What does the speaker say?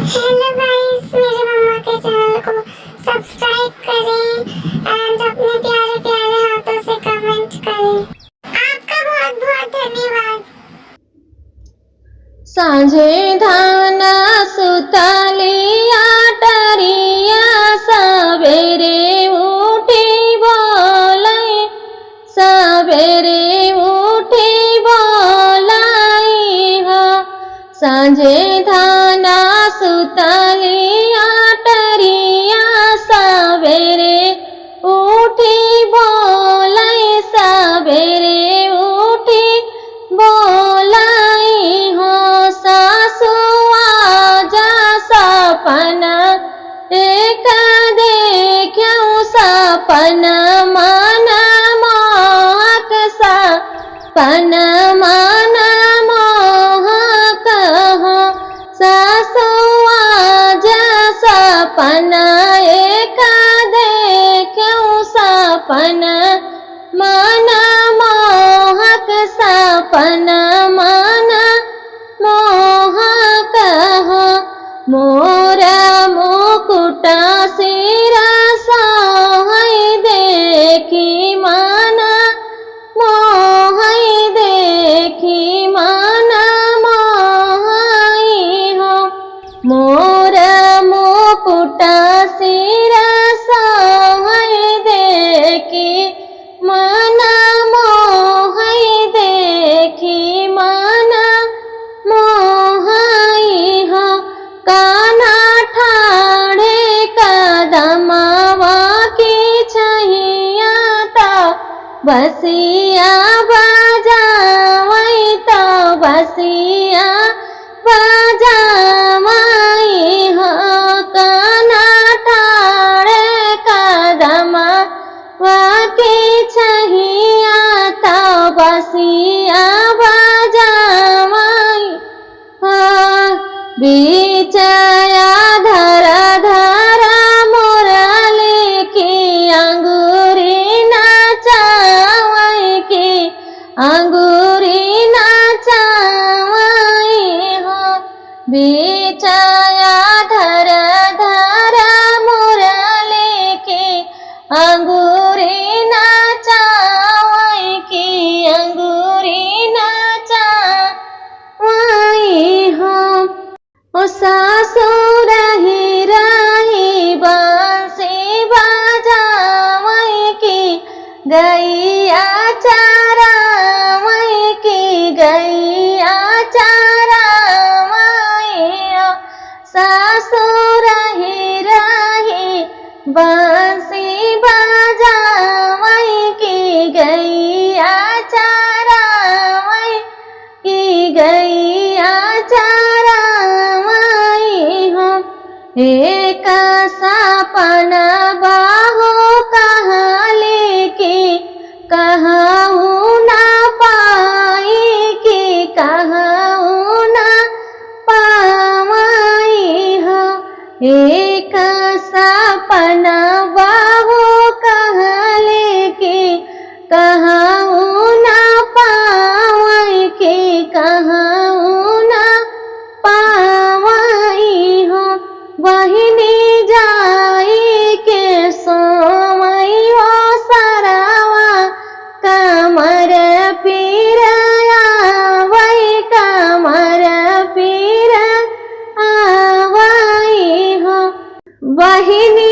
Hello guys, मेरे mama के channel को सब्सक्राइब करें एंड अपने प्यारे प्यारे हाथों से कमेंट करें। आपका बहुत बहुत धन्यवाद। सांझे धाना सुतलिया टरिया सवेरे उठी बोलाई, सवेरे उठी बोलाई हो। सांझे धाना सुतलिया टरिया सवेरे उठी बोलाई, सवेरे उठी बोलाई हो। सासु आजा सपना एक देख्यौ, सपना मन मोहक, सपना मन मोहक हो। सासु आजा सपना एक देख्यौ, सपना मन मोहक, सपना मन मोहक हो। मोरा मुकुट सिर सोहै देखी मन मोहै, देखी मन मोहै हो। मोरा मुकुट सिर सोहै देखी मन मोहै, देखी मन मोहै हो। काना ठाड़े कदमवा की छैया तो बसिया बजावै, तो बसिया बजावै हो। काना ठाड़े कदमवा की छैया तो बसिया बजावै हो। बिचया धरा धरा मुरली की अंगूरी नाचावै, की अंगूरी नाचावै हो। बिचया धरा धरा मुरली की अंगूरी नाचावै, की अंगूरी नाचावै हो। ओ सासु रही रही बांसी बजावै, की गैया चरावै, की गैया चरावै हो। सासु रही रही बांसी बजावै, की गैया चरावै, की गैया चरावै हो। एक सपना बाहु कहली, की कहूँ न पाई, की कहूँ न पावै हो। एक सपना बाहु कहली, की कहूँ न पावै, की कहूँ न पावै हो। बहिनी जाई के सोवै हो सरवा, कमर पीर आवै, कमर पीर आवै हो। बहिनी